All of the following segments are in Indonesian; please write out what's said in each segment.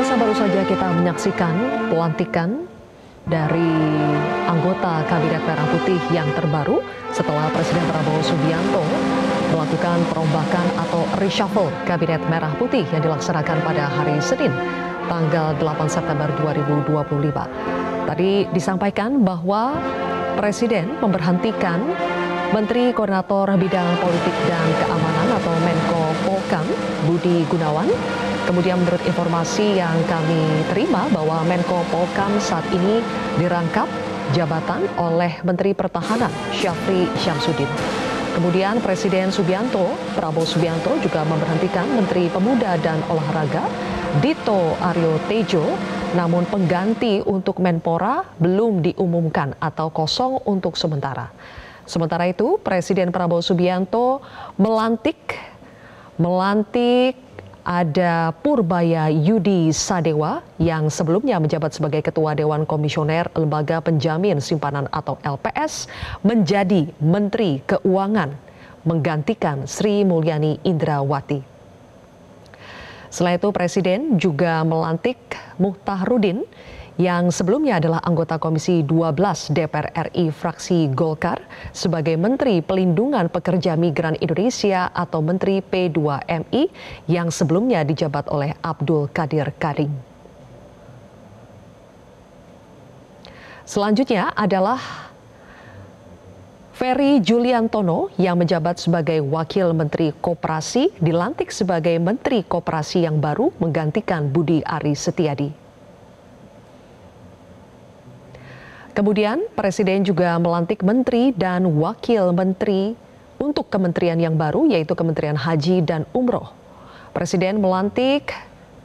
Pemirsa, baru saja kita menyaksikan pelantikan dari anggota Kabinet Merah Putih yang terbaru setelah Presiden Prabowo Subianto melakukan perombakan atau reshuffle Kabinet Merah Putih yang dilaksanakan pada hari Senin, tanggal 8 September 2025. Tadi disampaikan bahwa Presiden memberhentikan Menteri Koordinator Bidang Politik dan Keamanan atau Menko Polhukam Budi Gunawan. Kemudian menurut informasi yang kami terima bahwa Menko Polhukam saat ini dirangkap jabatan oleh Menteri Pertahanan Syafri Syamsuddin. Kemudian Presiden Prabowo Subianto juga memberhentikan Menteri Pemuda dan Olahraga Dito Aryo Tejo, namun pengganti untuk Menpora belum diumumkan atau kosong untuk sementara. Sementara itu, Presiden Prabowo Subianto melantik ada Purbaya Yudi Sadewa yang sebelumnya menjabat sebagai Ketua Dewan Komisioner Lembaga Penjamin Simpanan atau LPS menjadi Menteri Keuangan menggantikan Sri Mulyani Indrawati. Selain itu, Presiden juga melantik Muhtahrudin yang sebelumnya adalah anggota Komisi 12 DPR RI fraksi Golkar sebagai Menteri Pelindungan Pekerja Migran Indonesia atau Menteri P2MI yang sebelumnya dijabat oleh Abdul Qadir Karding. Selanjutnya adalah Ferry Juliantono yang menjabat sebagai Wakil Menteri Koperasi dilantik sebagai Menteri Koperasi yang baru menggantikan Budi Aris Setiadi. Kemudian Presiden juga melantik Menteri dan Wakil Menteri untuk kementerian yang baru yaitu Kementerian Haji dan Umroh. Presiden melantik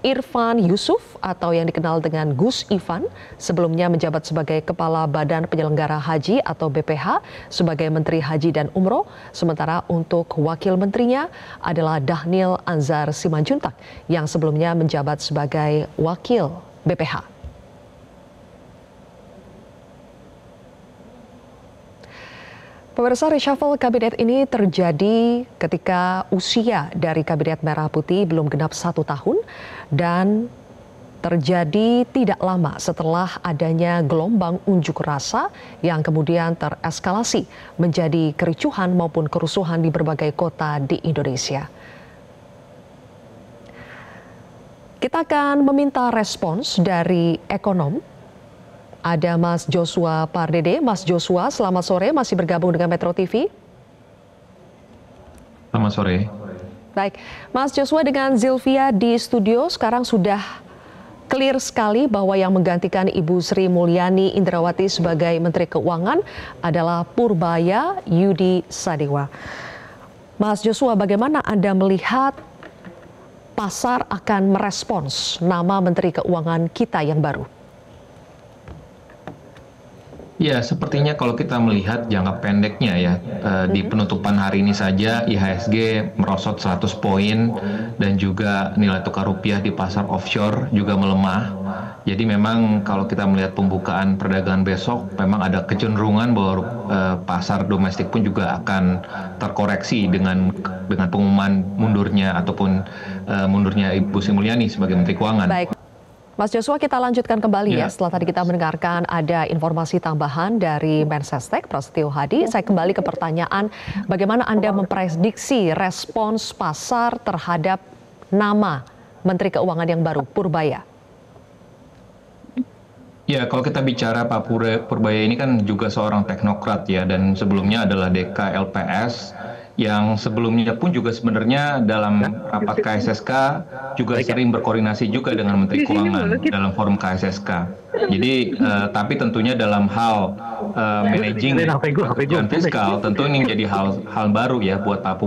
Irfan Yusuf atau yang dikenal dengan Gus Ivan sebelumnya menjabat sebagai Kepala Badan Penyelenggara Haji atau BPH sebagai Menteri Haji dan Umroh. Sementara untuk Wakil Menterinya adalah Dhanil Anzar Simanjuntak yang sebelumnya menjabat sebagai Wakil BPH. Pemirsa, reshuffle kabinet ini terjadi ketika usia dari Kabinet Merah Putih belum genap 1 tahun dan terjadi tidak lama setelah adanya gelombang unjuk rasa yang kemudian tereskalasi menjadi kericuhan maupun kerusuhan di berbagai kota di Indonesia. Kita akan meminta respons dari ekonom. Ada Mas Joshua Pardede. Mas Joshua, selamat sore, masih bergabung dengan Metro TV. Selamat sore. Baik, Mas Joshua dengan Zilvia di studio sekarang sudah clear sekali bahwa yang menggantikan Ibu Sri Mulyani Indrawati sebagai Menteri Keuangan adalah Purbaya Yudi Sadewa. Mas Joshua, bagaimana Anda melihat pasar akan merespons nama Menteri Keuangan kita yang baru? Ya, sepertinya kalau kita melihat jangka pendeknya ya, di penutupan hari ini saja IHSG merosot 100 poin dan juga nilai tukar rupiah di pasar offshore juga melemah. Jadi memang kalau kita melihat pembukaan perdagangan besok, memang ada kecenderungan bahwa pasar domestik pun juga akan terkoreksi dengan pengumuman mundurnya ataupun mundurnya Ibu Sri Mulyani sebagai Menteri Keuangan. Baik. Mas Joshua, kita lanjutkan kembali ya. Setelah tadi kita mendengarkan ada informasi tambahan dari Mensesnek Prasetyo Hadi. Saya kembali ke pertanyaan, bagaimana Anda memprediksi respons pasar terhadap nama Menteri Keuangan yang baru, Purbaya? Ya, kalau kita bicara Pak Purbaya ini kan juga seorang teknokrat ya, dan sebelumnya adalah DK LPS, yang sebelumnya pun juga sebenarnya dalam rapat KSSK juga sering berkoordinasi juga dengan Menteri Keuangan dalam forum KSSK. Jadi, tapi tentunya dalam hal managing dan fiskal, tentu ini menjadi hal baru ya buat Pak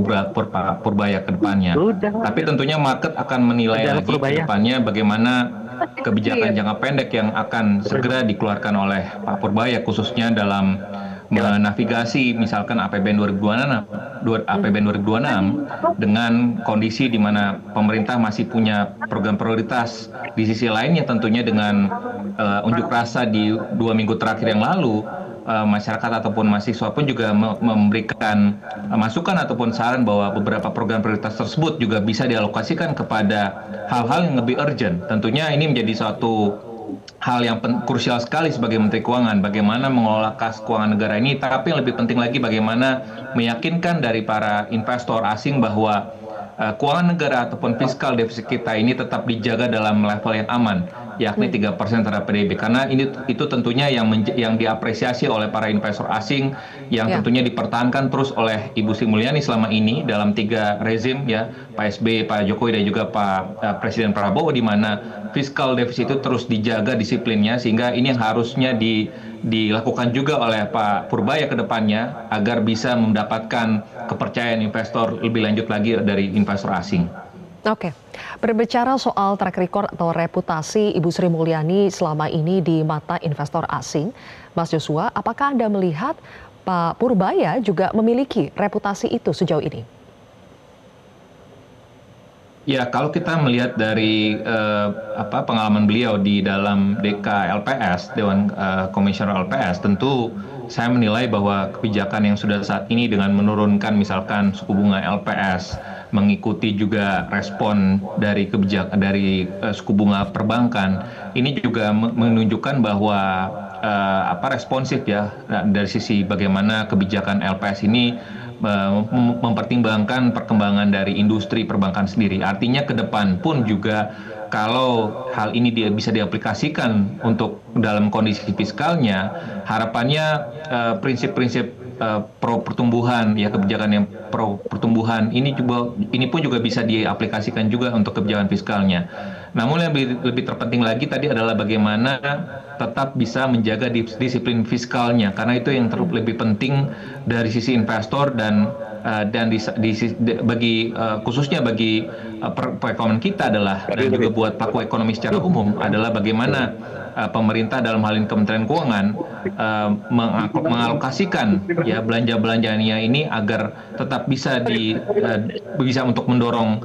Purbaya ke depannya. Tapi tentunya market akan menilai lagi ke depannya bagaimana kebijakan jangka pendek yang akan segera dikeluarkan oleh Pak Purbaya khususnya dalam menavigasi misalkan APBN 2026 dengan kondisi di mana pemerintah masih punya program prioritas. Di sisi lainnya tentunya dengan unjuk rasa di 2 minggu terakhir yang lalu, masyarakat ataupun mahasiswa pun juga memberikan masukan ataupun saran bahwa beberapa program prioritas tersebut juga bisa dialokasikan kepada hal-hal yang lebih urgent. Tentunya ini menjadi suatu hal yang krusial sekali sebagai Menteri Keuangan, bagaimana mengelola kas keuangan negara ini, tapi yang lebih penting lagi bagaimana meyakinkan dari para investor asing bahwa keuangan negara ataupun fiskal defisit kita ini tetap dijaga dalam level yang aman, yakni 3% terhadap PDB. Karena itu tentunya yang diapresiasi oleh para investor asing, yang tentunya dipertahankan terus oleh Ibu Sri Mulyani selama ini dalam 3 rezim ya, Pak SBY, Pak Jokowi dan juga Pak Presiden Prabowo, di mana fiskal defisit itu terus dijaga disiplinnya, sehingga ini yang harusnya dilakukan juga oleh Pak Purbaya ke depannya agar bisa mendapatkan kepercayaan investor lebih lanjut lagi dari investor asing. Oke, berbicara soal track record atau reputasi Ibu Sri Mulyani selama ini di mata investor asing, Mas Joshua, apakah Anda melihat Pak Purbaya juga memiliki reputasi itu sejauh ini? Ya, kalau kita melihat dari pengalaman beliau di dalam DK LPS, Dewan Komisioner LPS, tentu saya menilai bahwa kebijakan yang sudah saat ini dengan menurunkan misalkan suku bunga LPS, mengikuti juga respon dari suku bunga perbankan, ini juga menunjukkan bahwa responsif ya dari sisi bagaimana kebijakan LPS ini mempertimbangkan perkembangan dari industri perbankan sendiri. Artinya ke depan pun juga kalau hal ini bisa diaplikasikan untuk dalam kondisi fiskalnya, harapannya prinsip-prinsip pro pertumbuhan ya, kebijakan yang pro pertumbuhan ini pun juga bisa diaplikasikan juga untuk kebijakan fiskalnya. Namun yang lebih terpenting lagi tadi adalah bagaimana tetap bisa menjaga disiplin fiskalnya, karena itu yang lebih penting dari sisi investor dan khususnya bagi perekonomian kita adalah, dan juga buat pelaku ekonomi secara umum adalah bagaimana pemerintah dalam hal ini Kementerian Keuangan mengalokasikan ya belanja-belanjanya ini agar tetap bisa untuk mendorong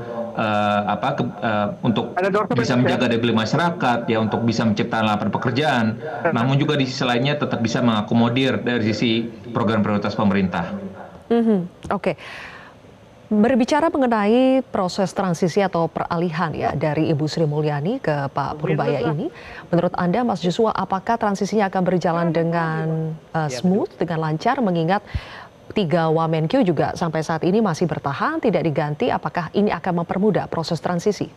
untuk bisa menjaga daya beli masyarakat ya, untuk bisa menciptakan lapangan pekerjaan, namun juga di sisi lainnya tetap bisa mengakomodir dari sisi program prioritas pemerintah. Oke. Berbicara mengenai proses transisi atau peralihan ya dari Ibu Sri Mulyani ke Pak Purbaya ini, menurut Anda Mas Joshua, apakah transisinya akan berjalan dengan smooth, dengan lancar, mengingat 3 Wamenkyu juga sampai saat ini masih bertahan, tidak diganti, apakah ini akan mempermudah proses transisi?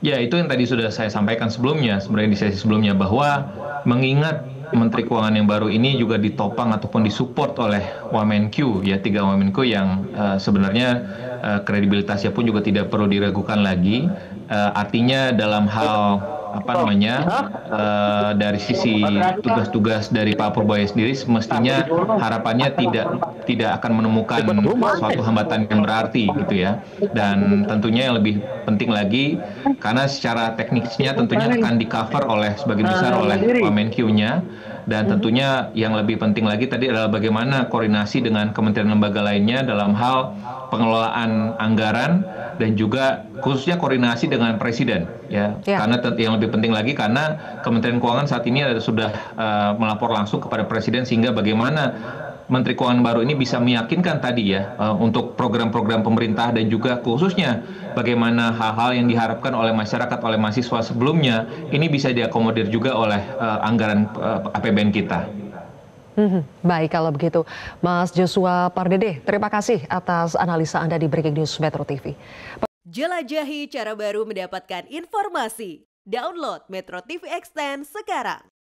Ya, itu yang tadi sudah saya sampaikan sebelumnya, sebenarnya di sesi sebelumnya, bahwa mengingat Menteri Keuangan yang baru ini juga ditopang ataupun disupport oleh Wamenkyu, ya 3 Wamenkyu yang sebenarnya kredibilitasnya pun juga tidak perlu diragukan lagi. Artinya dalam hal dari sisi tugas-tugas dari Pak Purbaya sendiri, semestinya harapannya tidak akan menemukan suatu hambatan yang berarti gitu ya. Dan tentunya yang lebih penting lagi, karena secara teknisnya tentunya akan di-cover sebagian besar oleh Wamenkyu-nya, dan tentunya yang lebih penting lagi tadi adalah bagaimana koordinasi dengan kementerian lembaga lainnya dalam hal pengelolaan anggaran, dan juga khususnya koordinasi dengan Presiden ya. Karena yang lebih penting lagi, karena Kementerian Keuangan saat ini sudah melapor langsung kepada Presiden, sehingga bagaimana Menteri Keuangan baru ini bisa meyakinkan tadi ya untuk program-program pemerintah, dan juga khususnya bagaimana hal-hal yang diharapkan oleh masyarakat, oleh mahasiswa sebelumnya ini bisa diakomodir juga oleh anggaran APBN kita. Baik kalau begitu, Mas Joshua Pardede, terima kasih atas analisa Anda di Breaking News Metro TV. Jelajahi cara baru mendapatkan informasi. Download Metro TV Extend sekarang.